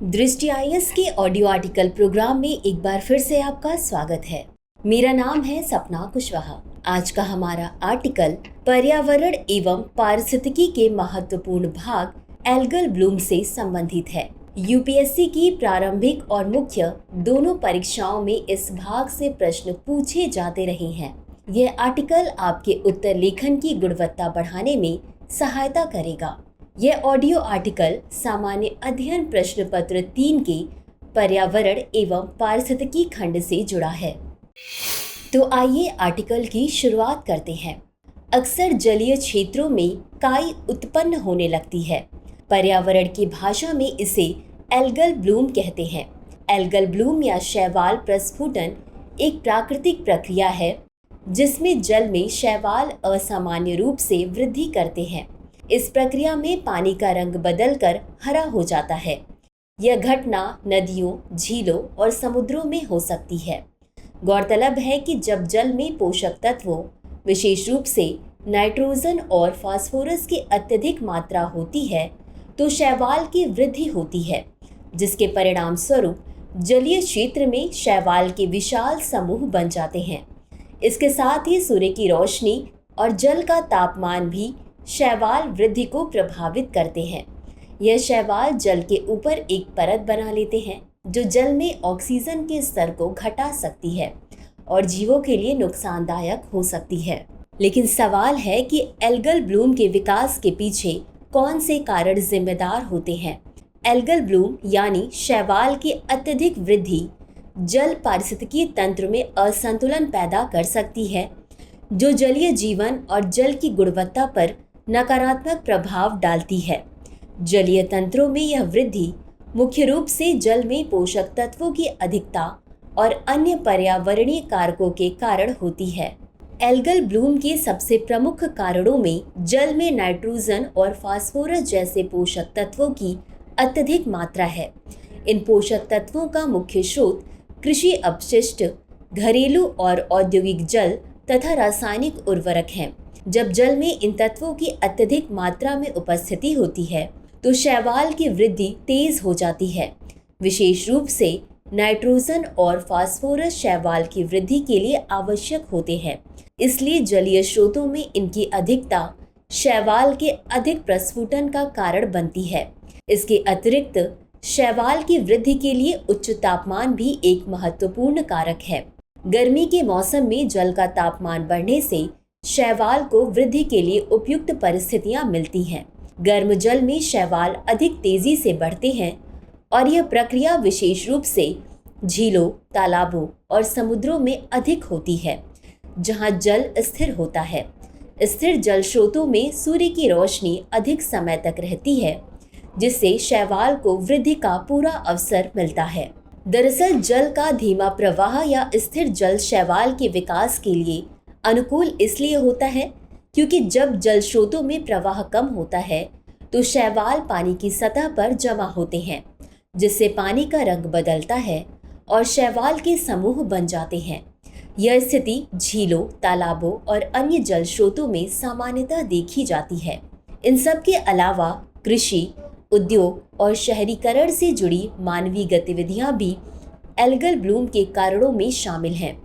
दृष्टि आईएएस के audio article programme में एक बार फिर से आपका स्वागत है। मेरा नाम है सपना कुशवाहा। आज का हमारा आर्टिकल पर्यावरण एवं पारिस्थितिकी के महत्वपूर्ण भाग एल्गल ब्लूम से संबंधित है। यूपीएससी की प्रारंभिक और मुख्य दोनों परीक्षाओं में इस भाग से प्रश्न पूछे जाते रहे हैं। यह आर्टिकल आपके उत्तर लेखन की गुणवत्ता बढ़ाने में सहायता करेगा। यह ऑडियो आर्टिकल सामान्य अध्ययन प्रश्न पत्र 3 के पर्यावरण एवं पारिस्थितिकी खंड से जुड़ा है। तो आइए आर्टिकल की शुरुआत करते हैं। अक्सर जलीय क्षेत्रों में काई उत्पन्न होने लगती है। पर्यावरण की भाषा में इसे एल्गल ब्लूम कहते हैं। एल्गल ब्लूम या शैवाल प्रस्फुटन एक प्राकृतिक प्रक्रिया है जिसमें जल में शैवाल असामान्य रूप से वृद्धि करते हैं। इस प्रक्रिया में पानी का रंग बदलकर हरा हो जाता है। यह घटना नदियों, झीलों और समुद्रों में हो सकती है। गौरतलब है कि जब जल में पोषक तत्वों, विशेष रूप से नाइट्रोजन और फास्फोरस की अत्यधिक मात्रा होती है, तो शैवाल की वृद्धि होती है, जिसके परिणाम स्वरूप जलीय क्षेत्र में शैवाल के विशाल समूह बन जाते हैं। इसके साथ ही सूर्य की रोशनी और जल का तापमान भी शैवाल वृद्धि को प्रभावित करते हैं। यह शैवाल जल के ऊपर एक परत बना लेते हैं जो जल में ऑक्सीजन के स्तर को घटा सकती है और जीवों के लिए नुकसानदायक हो सकती है। लेकिन सवाल है कि एल्गल ब्लूम के विकास के पीछे कौन से कारण जिम्मेदार होते हैं। एल्गल ब्लूम यानी शैवाल की अत्यधिक वृद्धि जल पारिस्थितिकी तंत्र में असंतुलन पैदा कर सकती है, जो जलीय जीवन और जल की गुणवत्ता पर नकारात्मक प्रभाव डालती है। जलीय तंत्रों में यह वृद्धि मुख्य रूप से जल में पोषक तत्वों की अधिकता और अन्य पर्यावरणीय कारकों के कारण होती है। एल्गल ब्लूम के सबसे प्रमुख कारणों में जल में नाइट्रोजन और फास्फोरस जैसे पोषक तत्वों की अत्यधिक मात्रा है। इन पोषक तत्वों का मुख्य स्रोत कृषि अपशिष्ट, घरेलू और औद्योगिक जल तथा रासायनिक उर्वरक हैं। जब जल में इन तत्वों की अत्यधिक मात्रा में उपस्थिति होती है तो शैवाल की वृद्धि तेज हो जाती है। विशेष रूप से नाइट्रोजन और फास्फोरस शैवाल की वृद्धि के लिए आवश्यक होते हैं। इसलिए जलीय स्रोतों में इनकी अधिकता शैवाल के अधिक प्रस्फुटन का कारण बनती है। इसके अतिरिक्त शैवाल की वृद्धि के लिए उच्च तापमान भी एक महत्वपूर्ण कारक है। गर्मी के मौसम में जल का तापमान बढ़ने से शैवाल को वृद्धि के लिए उपयुक्त परिस्थितियां मिलती हैं। गर्म जल में शैवाल अधिक तेजी से बढ़ते हैं और यह प्रक्रिया विशेष रूप से झीलों, तालाबों और समुद्रों में अधिक होती है, जहां जल स्थिर होता है। स्थिर जल स्रोतों में सूर्य की रोशनी अधिक समय तक रहती है, जिससे शैवाल को वृद्धि का पूरा अवसर मिलता है। दरअसल जल का धीमा प्रवाह या स्थिर जल शैवाल के विकास के लिए अनुकूल इसलिए होता है क्योंकि जब जल स्रोतों में प्रवाह कम होता है तो शैवाल पानी की सतह पर जमा होते हैं, जिससे पानी का रंग बदलता है और शैवाल के समूह बन जाते हैं। यह स्थिति झीलों, तालाबों और अन्य जल स्रोतों में सामान्यतः देखी जाती है। इन सब के अलावा कृषि, उद्योग और शहरीकरण से जुड़ी मानवीय गतिविधियां भी एल्गल ब्लूम के कारणों में शामिल हैं।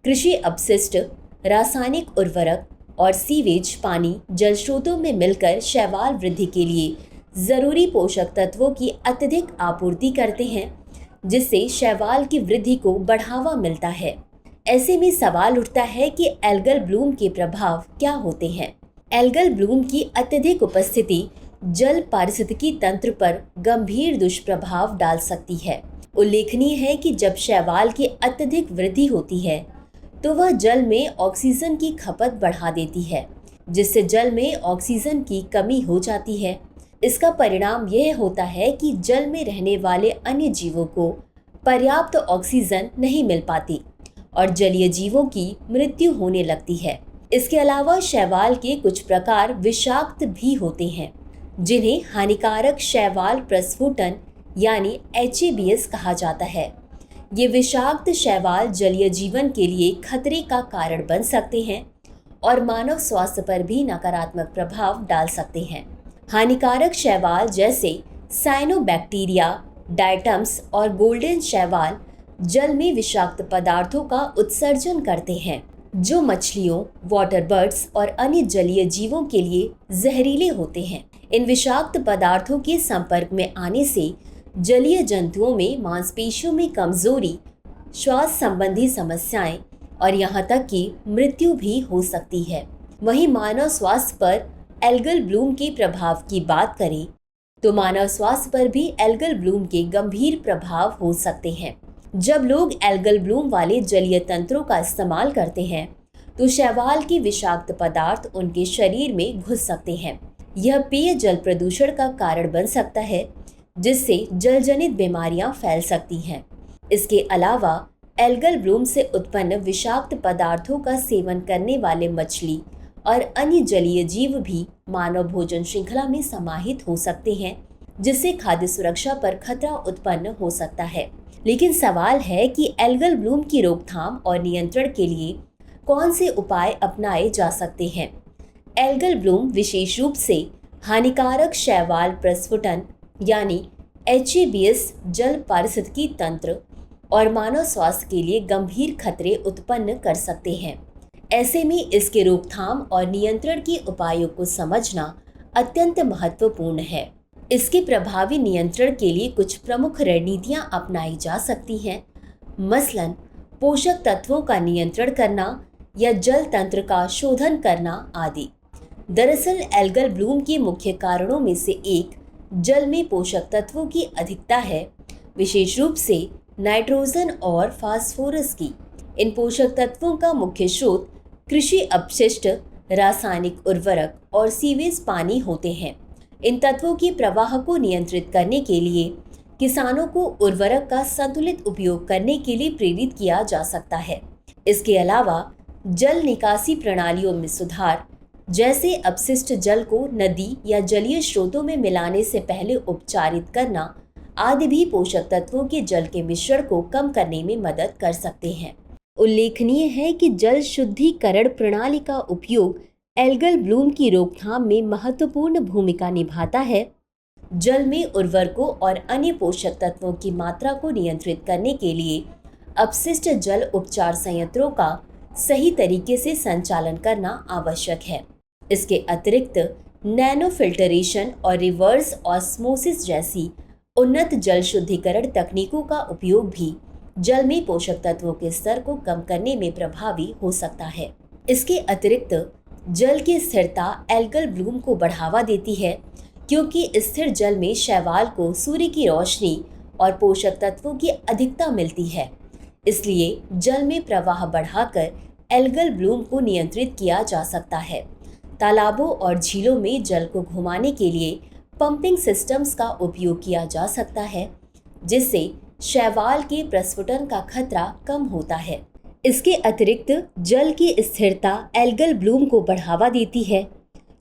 कृषि अपशिष्ट, रासायनिक उर्वरक और सीवेज पानी जल स्रोतों में मिलकर शैवाल वृद्धि के लिए जरूरी पोषक तत्वों की अत्यधिक आपूर्ति करते हैं, जिससे शैवाल की वृद्धि को बढ़ावा मिलता है। ऐसे में सवाल उठता है कि एल्गल ब्लूम के प्रभाव क्या होते हैं। एल्गल ब्लूम की अत्यधिक उपस्थिति जल पारिस्थितिकी तंत्र पर गंभीर दुष्प्रभाव डाल सकती है। उल्लेखनीय है कि जब शैवाल की अत्यधिक वृद्धि होती है तो वह जल में ऑक्सीजन की खपत बढ़ा देती है, जिससे जल में ऑक्सीजन की कमी हो जाती है। इसका परिणाम यह होता है कि जल में रहने वाले अन्य जीवों को पर्याप्त ऑक्सीजन नहीं मिल पाती और जलीय जीवों की मृत्यु होने लगती है। इसके अलावा शैवाल के कुछ प्रकार विषाक्त भी होते हैं, जिन्हें हानिकारक शैवाल प्रस्फुटन यानी HABS कहा जाता है। ये विषाक्त शैवाल जलीय जीवन के लिए खतरे का कारण बन सकते हैं और मानव स्वास्थ्य पर भी नकारात्मक प्रभाव डाल सकते हैं। हानिकारक शैवाल जैसे साइनोबैक्टीरिया, डायटम्स और गोल्डन शैवाल जल में विषाक्त पदार्थों का उत्सर्जन करते हैं, जो मछलियों, वाटर बर्ड्स और अन्य जलीय जीवों के लिए जहरीले होते हैं। इन विषाक्त पदार्थों के संपर्क में आने से जलीय जंतुओं में मांसपेशियों में कमजोरी, श्वास संबंधी समस्याएं और यहाँ तक कि मृत्यु भी हो सकती है। वहीं मानव स्वास्थ्य पर एल्गल ब्लूम के प्रभाव की बात करें तो मानव स्वास्थ्य पर भी एल्गल ब्लूम के गंभीर प्रभाव हो सकते हैं। जब लोग एल्गल ब्लूम वाले जलीय तंत्रों का इस्तेमाल करते हैं तो शैवाल के विषाक्त पदार्थ उनके शरीर में घुस सकते हैं। यह पेय जल प्रदूषण का कारण बन सकता है, जिससे जलजनित बीमारियां फैल सकती हैं। इसके अलावा एल्गल ब्लूम से उत्पन्न विषाक्त पदार्थों का सेवन करने वाले मछली और अन्य जलीय जीव भी मानव भोजन श्रृंखला में समाहित हो सकते हैं, जिससे खाद्य सुरक्षा पर खतरा उत्पन्न हो सकता है। लेकिन सवाल है कि एल्गल ब्लूम की रोकथाम और नियंत्रण के लिए कौन से उपाय अपनाए जा सकते हैं। एल्गल ब्लूम विशेष रूप से हानिकारक शैवाल प्रस्फुटन यानी HABs जल पारिस्थितिकी तंत्र और मानव स्वास्थ्य के लिए गंभीर खतरे उत्पन्न कर सकते हैं। ऐसे में इसके रोकथाम और नियंत्रण के उपायों को समझना अत्यंत महत्वपूर्ण है। इसके प्रभावी नियंत्रण के लिए कुछ प्रमुख रणनीतियां अपनाई जा सकती हैं, मसलन पोषक तत्वों का नियंत्रण करना या जल तंत्र का शोधन करना आदि। दरअसल एल्गल ब्लूम के मुख्य कारणों में से एक जल में पोषक तत्वों की अधिकता है, विशेष रूप से नाइट्रोजन और फास्फोरस की। इन पोषक तत्वों का मुख्य स्रोत कृषि अपशिष्ट, रासायनिक उर्वरक और सीवेज पानी होते हैं। इन तत्वों के प्रवाह को नियंत्रित करने के लिए किसानों को उर्वरक का संतुलित उपयोग करने के लिए प्रेरित किया जा सकता है। इसके अलावा जल निकासी प्रणालियों में सुधार, जैसे अपशिष्ट जल को नदी या जलीय स्रोतों में मिलाने से पहले उपचारित करना आदि भी पोषक तत्वों के जल के मिश्रण को कम करने में मदद कर सकते हैं। उल्लेखनीय है कि जल शुद्धिकरण प्रणाली का उपयोग एल्गल ब्लूम की रोकथाम में महत्वपूर्ण भूमिका निभाता है। जल में उर्वरकों और अन्य पोषक तत्वों की मात्रा को नियंत्रित करने के लिए अपशिष्ट जल उपचार संयंत्रों का सही तरीके से संचालन करना आवश्यक है। इसके अतिरिक्त नैनो फिल्टरेशन और रिवर्स ऑस्मोसिस जैसी उन्नत जल शुद्धिकरण तकनीकों का उपयोग भी जल में पोषक तत्वों के स्तर को कम करने में प्रभावी हो सकता है। इसके अतिरिक्त जल की स्थिरता एल्गल ब्लूम को बढ़ावा देती है, क्योंकि स्थिर जल में शैवाल को सूर्य की रोशनी और पोषक तत्वों की अधिकता मिलती है। इसलिए जल में प्रवाह बढ़ाकर एल्गल ब्लूम को नियंत्रित किया जा सकता है। तालाबों और झीलों में जल को घुमाने के लिए पंपिंग सिस्टम्स का उपयोग किया जा सकता है, जिससे शैवाल के प्रस्फुटन का खतरा कम होता है। इसके अतिरिक्त जल की स्थिरता एल्गल ब्लूम को बढ़ावा देती है,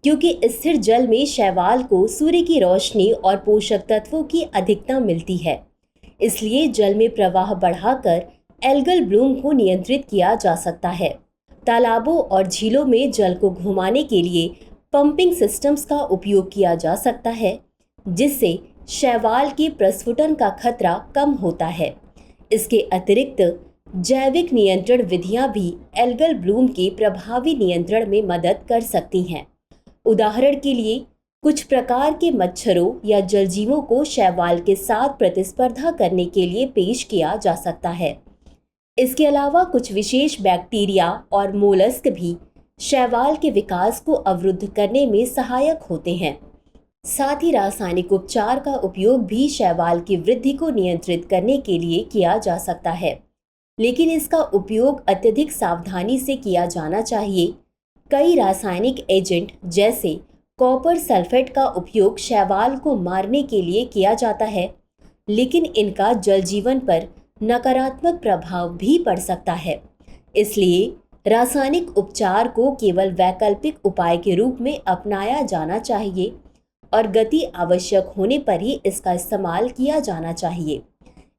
क्योंकि स्थिर जल में शैवाल को सूर्य की रोशनी और पोषक तत्वों की अधिकता मिलती है। इसलिए जल में प्रवाह बढ़ाकर एल्गल ब्लूम को नियंत्रित किया जा सकता है। तालाबों और झीलों में जल को घुमाने के लिए पंपिंग सिस्टम्स का उपयोग किया जा सकता है, जिससे शैवाल के प्रस्फुटन का खतरा कम होता है। इसके अतिरिक्त जैविक नियंत्रण विधियां भी एल्गल ब्लूम के प्रभावी नियंत्रण में मदद कर सकती हैं। उदाहरण के लिए कुछ प्रकार के मच्छरों या जलजीवों को शैवाल के साथ प्रतिस्पर्धा करने के लिए पेश किया जा सकता है। इसके अलावा कुछ विशेष बैक्टीरिया और मोलस्क भी शैवाल के विकास को अवरुद्ध करने में सहायक होते हैं। साथ ही रासायनिक उपचार का उपयोग भी शैवाल की वृद्धि को नियंत्रित करने के लिए किया जा सकता है, लेकिन इसका उपयोग अत्यधिक सावधानी से किया जाना चाहिए। कई रासायनिक एजेंट जैसे कॉपर सल्फेट का उपयोग शैवाल को मारने के लिए किया जाता है, लेकिन इनका जल जीवन पर नकारात्मक प्रभाव भी पड़ सकता है। इसलिए रासायनिक उपचार को केवल वैकल्पिक उपाय के रूप में अपनाया जाना चाहिए और गति आवश्यक होने पर ही इसका इस्तेमाल किया जाना चाहिए।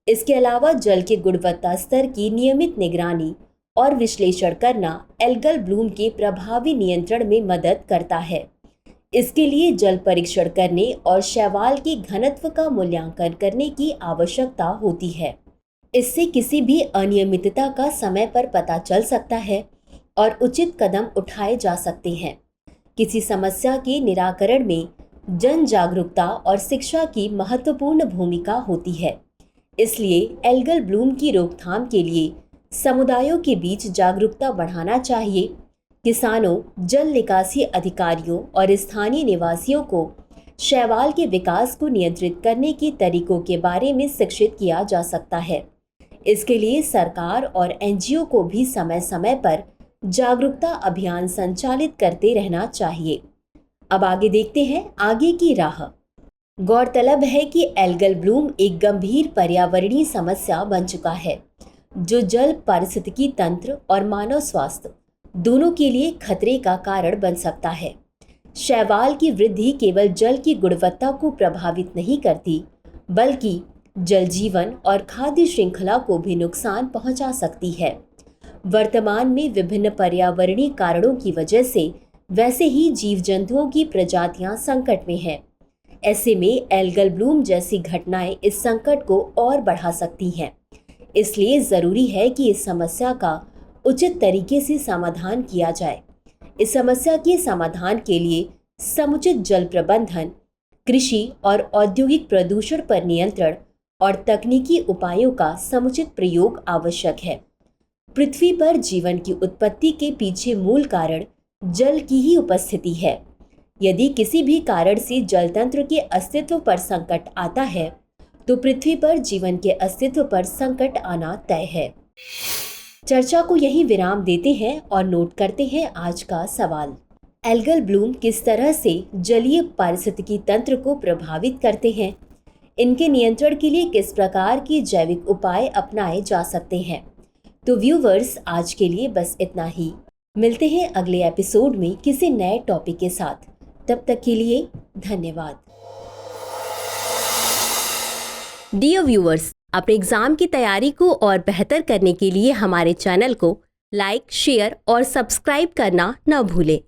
इसके अलावा जल के गुणवत्ता स्तर की नियमित निगरानी और विश्लेषण करना एल्गल ब्लूम के प्रभावी नियंत्रण में मदद करता है। इसके लिए जल परीक्षण करने और शैवाल के घनत्व का मूल्यांकन करने की आवश्यकता होती है। इससे किसी भी अनियमितता का समय पर पता चल सकता है और उचित कदम उठाए जा सकते हैं। किसी समस्या के निराकरण में जन जागरूकता और शिक्षा की महत्वपूर्ण भूमिका होती है। इसलिए एल्गल ब्लूम की रोकथाम के लिए समुदायों के बीच जागरूकता बढ़ाना चाहिए। किसानों, जल निकासी अधिकारियों और स्थानीय निवासियों को शैवाल के विकास को नियंत्रित करने के तरीकों के बारे में शिक्षित किया जा सकता है। इसके लिए सरकार और एनजीओ को भी समय समय पर जागरूकता अभियान संचालित करते रहना चाहिए। अब आगे देखते हैं आगे की राह। गौरतलब है कि एल्गल ब्लूम एक गंभीर पर्यावरणीय समस्या बन चुका है, जो जल पारिस्थितिकी तंत्र और मानव स्वास्थ्य दोनों के लिए खतरे का कारण बन सकता है। शैवाल की वृद्धि केवल जल की गुणवत्ता को प्रभावित नहीं करती, बल्कि जल जीवन और खाद्य श्रृंखला को भी नुकसान पहुंचा सकती है। वर्तमान में विभिन्न पर्यावरणीय कारणों की वजह से वैसे ही जीव जंतुओं की प्रजातियां संकट में हैं। ऐसे में एल्गल ब्लूम जैसी घटनाएं इस संकट को और बढ़ा सकती हैं। इसलिए ज़रूरी है कि इस समस्या का उचित तरीके से समाधान किया जाए। इस समस्या के समाधान के लिए समुचित जल प्रबंधन, कृषि और औद्योगिक प्रदूषण पर नियंत्रण और तकनीकी उपायों का समुचित प्रयोग आवश्यक है। पृथ्वी पर जीवन की उत्पत्ति के पीछे मूल कारण जल की ही उपस्थिति है। यदि किसी भी कारण से जल तंत्र के अस्तित्व पर संकट आता है, तो पृथ्वी पर जीवन के अस्तित्व पर संकट आना तय है। चर्चा को यहीं विराम देते हैं और नोट करते हैं आज का सवाल। एल्गल ब्लूम किस तरह से जलीय पारिस्थितिकी तंत्र को प्रभावित करते हैं? इनके नियंत्रण के लिए किस प्रकार के जैविक उपाय अपनाए जा सकते हैं? तो व्यूवर्स, आज के लिए बस इतना ही। मिलते हैं अगले एपिसोड में किसी नए टॉपिक के साथ। तब तक के लिए धन्यवाद। डियर व्यूअर्स, अपने एग्जाम की तैयारी को और बेहतर करने के लिए हमारे चैनल को लाइक, शेयर और सब्सक्राइब करना न भूलें।